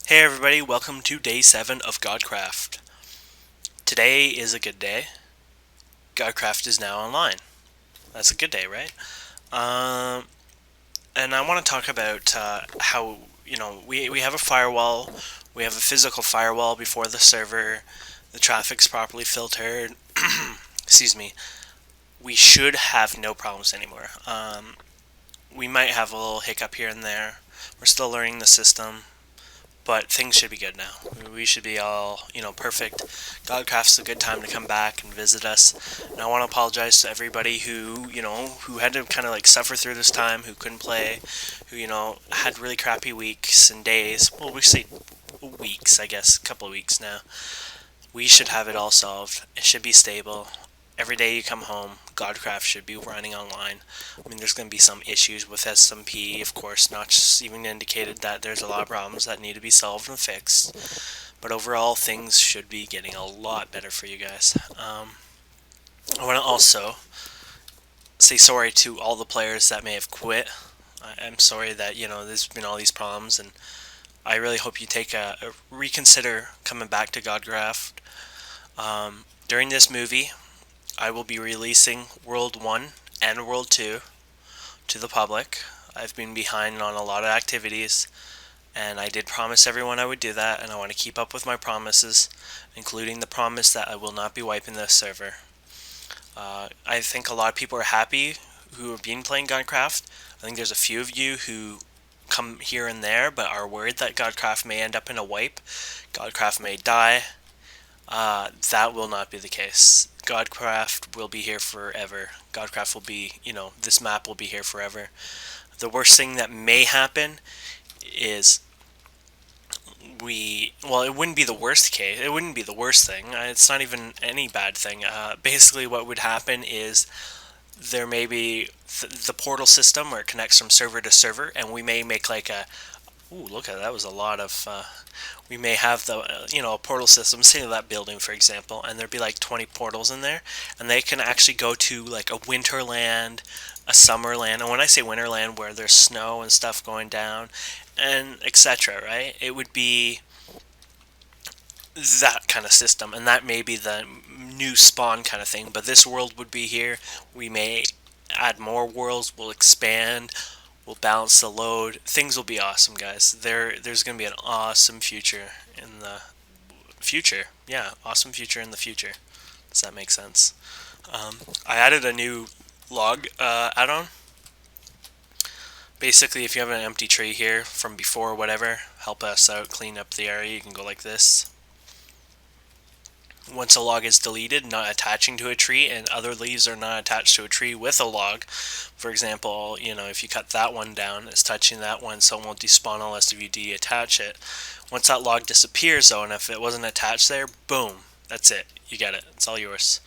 Hey everybody, welcome to day 7 of Godcraft. Today is a good day. Godcraft is now online. That's a good day, right? Um, and I want to talk about how, we have a firewall. We have a physical firewall before the server. The traffic's properly filtered. Excuse me. We should have no problems anymore. We might have a little hiccup here and there. We're still learning the system. But things should be good now. We should be all, perfect. Godcraft's a good time to come back and visit us. And I want to apologize to everybody who had to kind of like suffer through this time, who couldn't play, who, had really crappy weeks and days. Well, we say weeks, I guess, a couple of weeks now. We should have it all solved. It should be stable. Every day you come home, Godcraft should be running online. I mean, there's going to be some issues with SMP, of course, not just even indicated that there's a lot of problems that need to be solved and fixed. But overall, things should be getting a lot better for you guys. I want to also say sorry to all the players that may have quit. I'm sorry that, there's been all these problems, and I really hope you take a reconsider coming back to Godcraft. During this movie, I will be releasing World 1 and World 2 to the public. I've been behind on a lot of activities, and I did promise everyone I would do that, and I want to keep up with my promises, including the promise that I will not be wiping this server. I think a lot of people are happy who have been playing Godcraft. I think there's a few of you who come here and there, but are worried that Godcraft may end up in a wipe. Godcraft may die. That will not be the case. Godcraft will be here forever. Godcraft will be, this map will be here forever. The worst thing that may happen is it wouldn't be the worst case. It wouldn't be the worst thing. It's not even any bad thing. Basically, what would happen is there may be the portal system where it connects from server to server, and we may make like a. Ooh, look at that! Was a lot of. We may have the a portal system, say that building for example, and there'd be like 20 portals in there, and they can actually go to like a winterland, a summerland, and when I say winterland, where there's snow and stuff going down, and etc. Right? It would be that kind of system, and that may be the new spawn kind of thing. But this world would be here. We may add more worlds. We'll expand. We'll balance the load. Things will be awesome, guys. There's going to be an awesome future in the future. Yeah, awesome future in the future. Does that make sense? I added a new log add-on. Basically, if you have an empty tree here from before or whatever, help us out, clean up the area. You can go like this. Once a log is deleted, not attaching to a tree, and other leaves are not attached to a tree with a log. For example, if you cut that one down, it's touching that one, so it won't despawn unless if you detach it. Once that log disappears, though, and if it wasn't attached there, boom, that's it. You get it. It's all yours.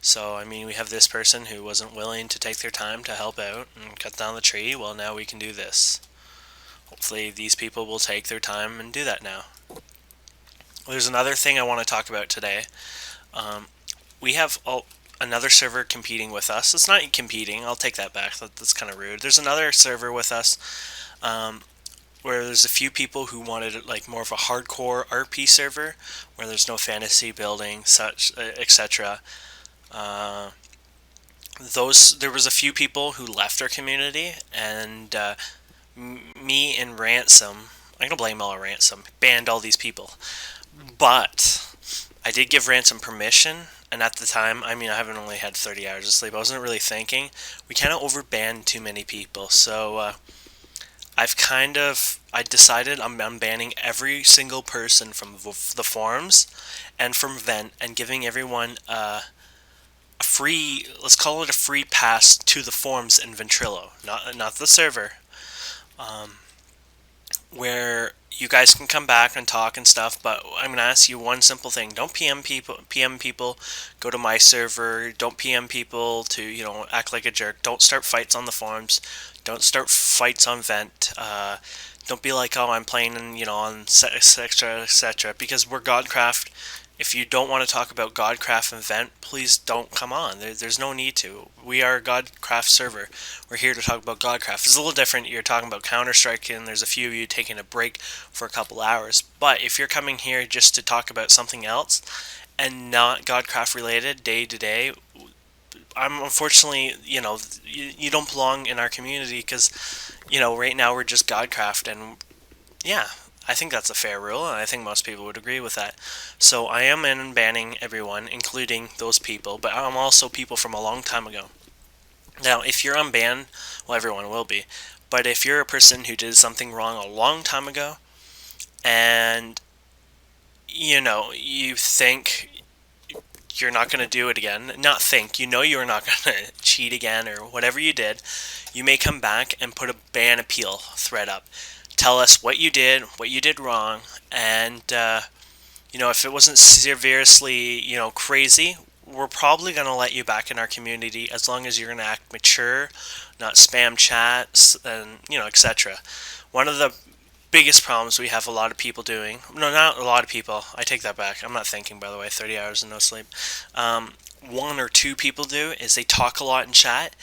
So, I mean, we have this person who wasn't willing to take their time to help out and cut down the tree. Well, now we can do this. Hopefully, these people will take their time and do that now. There's another thing I want to talk about today. We have another server competing with us. It's not competing. I'll take that back. That's kind of rude. There's another server with us where there's a few people who wanted like more of a hardcore RP server where there's no fantasy building, such etc. There was a few people who left our community, and me and Ransom. I'm gonna blame all Ransom. Banned all these people. But I did give Ransom permission, and at the time, I mean, I haven't only had 30 hours of sleep. I wasn't really thinking. We kind of overbanned too many people, so I decided I'm banning every single person from the forums and from Vent, and giving everyone a free, let's call it a free pass to the forums in Ventrilo, not the server. Where you guys can come back and talk and stuff, but I'm going to ask you one simple thing. Don't PM people, go to my server. Don't PM people to, act like a jerk. Don't start fights on the forums. Don't start fights on Vent. Don't be like, oh, I'm playing, on etc., etc., because we're Godcraft. If you don't want to talk about Godcraft event, please don't come on. There's no need to. We are a Godcraft server. We're here to talk about Godcraft. It's a little different. You're talking about Counter-Strike, and there's a few of you taking a break for a couple hours. But if you're coming here just to talk about something else and not Godcraft related day to day, I'm unfortunately, you don't belong in our community because, right now we're just Godcraft, and yeah, I think that's a fair rule, and I think most people would agree with that. So I am unbanning everyone, including those people, but I'm also people from a long time ago. Now, if you're unbanned, well, everyone will be. But if you're a person who did something wrong a long time ago, and you think you're not going to do it again, not think, you're not going to cheat again or whatever you did, you may come back and put a ban appeal thread up. Tell us what you did wrong, and if it wasn't seriously, crazy, we're probably going to let you back in our community as long as you're going to act mature, not spam chats, and, etc. One of the biggest problems we have a lot of people doing, no, not a lot of people, I take that back, I'm not thinking, by the way, 30 hours and no sleep. One or two people do is they talk a lot in chat,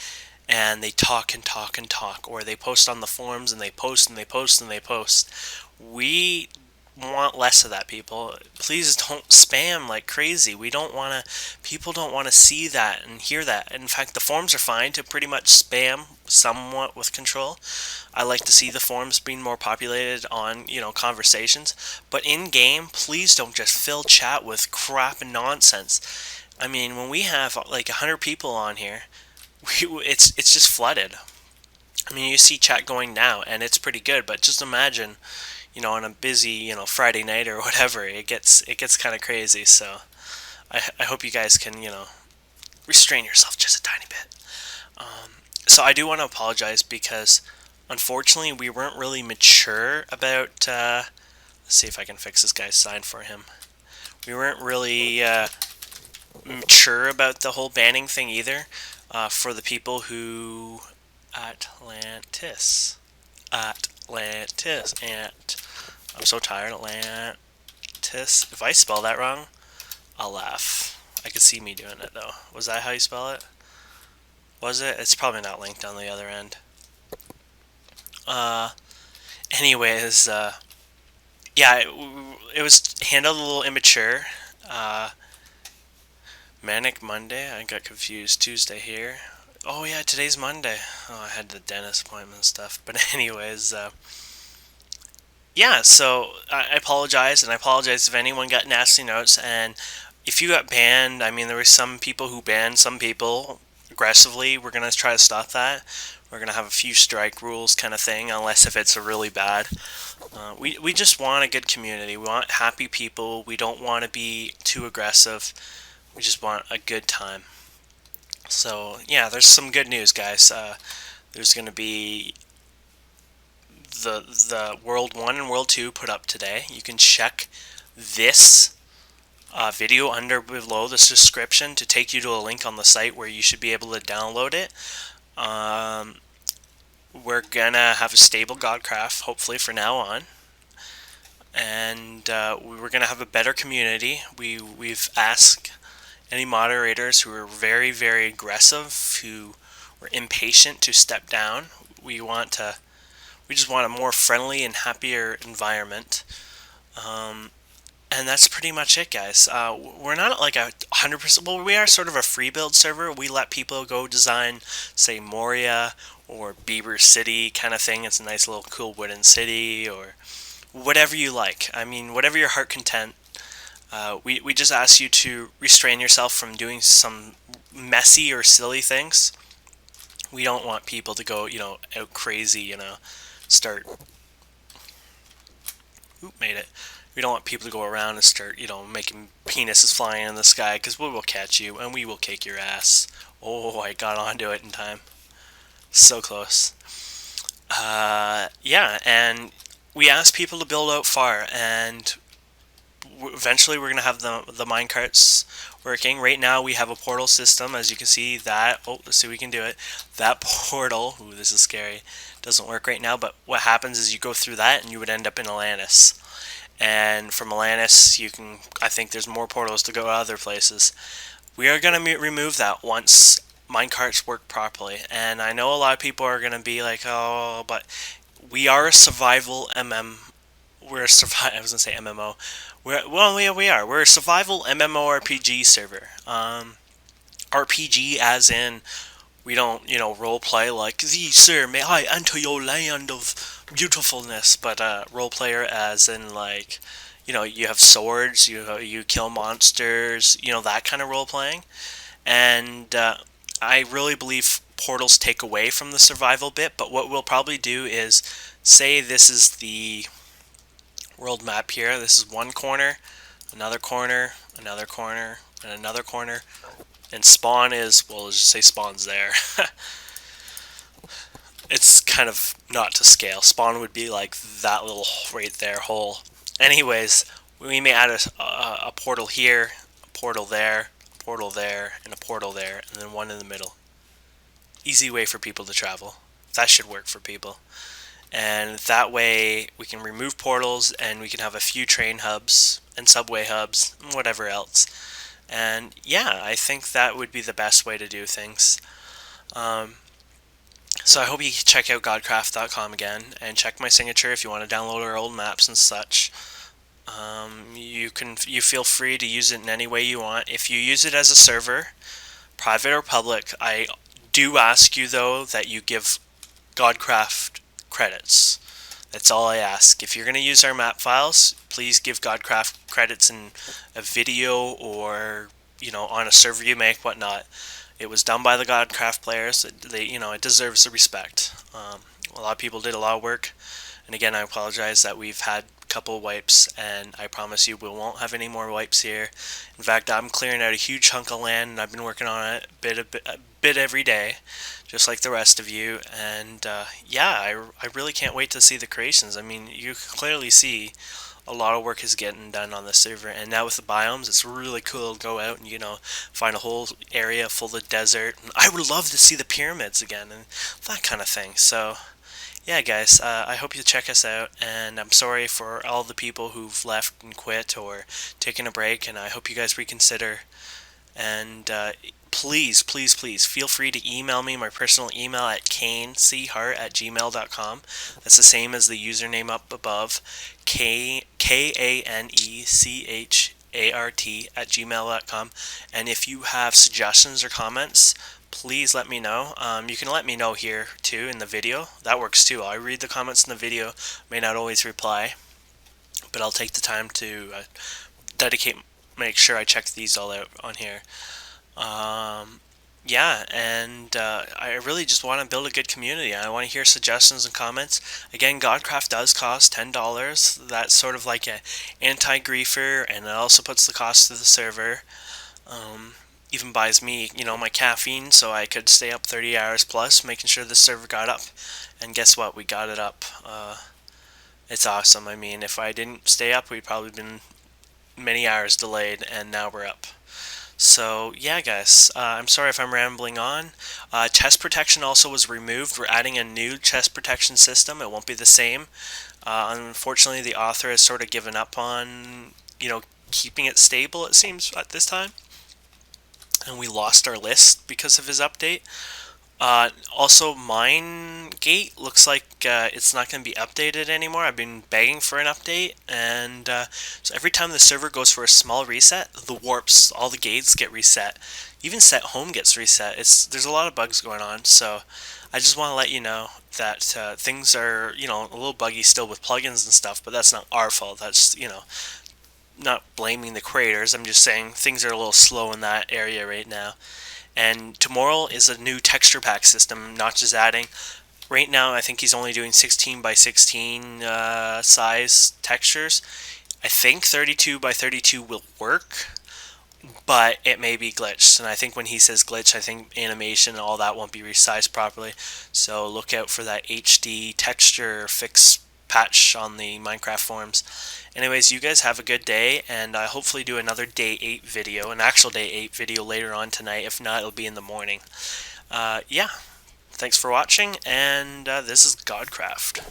and they talk and talk and talk, or they post on the forums and they post and they post and they post. We want less of that, people. Please don't spam like crazy. People don't want to see that and hear that. In fact, the forums are fine to pretty much spam somewhat with control. I like to see the forums being more populated on, conversations. But in game, please don't just fill chat with crap and nonsense. I mean, when we have like 100 people on here, it's just flooded. I mean, you see chat going now, and it's pretty good. But just imagine, on a busy, Friday night or whatever, it gets kind of crazy. So I hope you guys can, restrain yourself just a tiny bit. So I do want to apologize because, unfortunately, we weren't really mature about. Let's see if I can fix this guy's sign for him. We weren't really mature about the whole banning thing either. For the people who Atlantis, and I'm so tired. Atlantis. If I spell that wrong, I'll laugh. I could see me doing it though. Was that how you spell it? Was it? It's probably not linked on the other end. Anyways, yeah, it was handled a little immature. Manic Monday. I got confused. Tuesday here. Oh yeah, today's Monday. Oh, I had the dentist appointment and stuff. But anyways, yeah. So I apologize, and I apologize if anyone got nasty notes. And if you got banned, I mean, there were some people who banned some people aggressively. We're gonna try to stop that. We're gonna have a few strike rules kind of thing, unless if it's a really bad. We just want a good community. We want happy people. We don't want to be too aggressive. We just want a good time. So yeah, there's some good news, guys. There's going to be the World 1 and World 2 put up today. You can check this video under below this description to take you to a link on the site where you should be able to download it. We're gonna have a stable Godcraft, hopefully, for now on. And we're gonna have a better community. We've asked any moderators who are very, very aggressive, who were impatient, to step down. We just want a more friendly and happier environment. And that's pretty much it, guys. We're not like 100%. Well, we are sort of a free build server. We let people go design, say, Moria or Beaver City kind of thing. It's a nice little cool wooden city, or whatever you like. I mean, whatever your heart content. We just ask you to restrain yourself from doing some messy or silly things. We don't want people to go, out crazy, start. Oop, made it. We don't want people to go around and start, making penises flying in the sky, because we will catch you and we will kick your ass. Oh, I got onto it in time. So close. Yeah, and we ask people to build out far, and eventually we're going to have the minecarts working. Right now we have a portal system, as you can see that. Oh, let's see if we can do it. That portal, ooh, this is scary, doesn't work right now, but what happens is you go through that and you would end up in Atlantis. and from Atlantis, I think there's more portals to go to other places. We are going to remove that once minecarts work properly. And I know a lot of people are going to be like, oh, but we are a survival we're a I was gonna say MMO. We are. We're a survival MMORPG server. RPG as in we don't, role play like, "Thee, sir, may I enter your land of beautifulness," but role player as in like, you have swords, you kill monsters, that kind of role playing. And I really believe portals take away from the survival bit. But what we'll probably do is say this is the world map here. This is one corner, another corner, another corner, and another corner. And spawn is, well, let's just say spawn's there. It's kind of not to scale. Spawn would be like that little right there hole. Anyways, we may add a portal here, a portal there, a portal there, and a portal there, and then one in the middle. Easy way for people to travel. That should work for people. And that way we can remove portals and we can have a few train hubs and subway hubs and whatever else. And yeah, I think that would be the best way to do things. So I hope you check out godcraft.com again and check my signature if you want to download our old maps and such. You feel free to use it in any way you want. If you use it as a server, private or public, I do ask you though that you give Godcraft credits. That's all I ask. If you're going to use our map files, please give Godcraft credits in a video or, on a server you make, whatnot. It was done by the Godcraft players. It deserves the respect. A lot of people did a lot of work. And again, I apologize that we've had a couple of wipes, and I promise you we won't have any more wipes here. In fact, I'm clearing out a huge chunk of land, and I've been working on it a bit every day, just like the rest of you. And yeah, I really can't wait to see the creations. I mean, you can clearly see a lot of work is getting done on the server, and now with the biomes, it's really cool to go out and find a whole area full of desert. And I would love to see the pyramids again and that kind of thing. So yeah, guys, I hope you check us out, and I'm sorry for all the people who've left and quit or taken a break, and I hope you guys reconsider. And please, please, please feel free to email me. My personal email at kanechart@gmail.com. That's the same as the username up above, kanechart@gmail.com. And if you have suggestions or comments, please let me know. You can let me know here too in the video. That works too. I read the comments in the video. May not always reply, but I'll take the time to make sure I check these all out on here. Yeah, and I really just want to build a good community. I want to hear suggestions and comments. Again, Godcraft does cost $10. That's sort of like an anti-griefer, and it also puts the cost to the server. Even buys me, my caffeine, so I could stay up 30 hours plus, making sure the server got up. And guess what? We got it up. It's awesome. I mean, if I didn't stay up, we'd probably been many hours delayed, and now we're up. So yeah, guys, I'm sorry if I'm rambling on. Chest protection also was removed. We're adding a new chest protection system. It won't be the same. Unfortunately, the author has sort of given up on, keeping it stable, it seems, at this time. And we lost our list because of his update. Also, MineGate looks like it's not going to be updated anymore. I've been begging for an update, and so every time the server goes for a small reset, the warps, all the gates get reset. Even set home gets reset. There's a lot of bugs going on, so I just want to let you know that things are, a little buggy still with plugins and stuff, but that's not our fault. That's, not blaming the creators. I'm just saying things are a little slow in that area right now. And tomorrow is a new texture pack system, not just adding. Right now, I think he's only doing 16 by 16 size textures. I think 32 by 32 will work, but it may be glitched. And I think when he says glitch, I think animation and all that won't be resized properly. So look out for that HD texture fix patch on the Minecraft forums. Anyways, you guys have a good day, and I'll hopefully do another day 8 video, an actual day 8 video later on tonight. If not, it'll be in the morning. Yeah, thanks for watching, and this is Godcraft.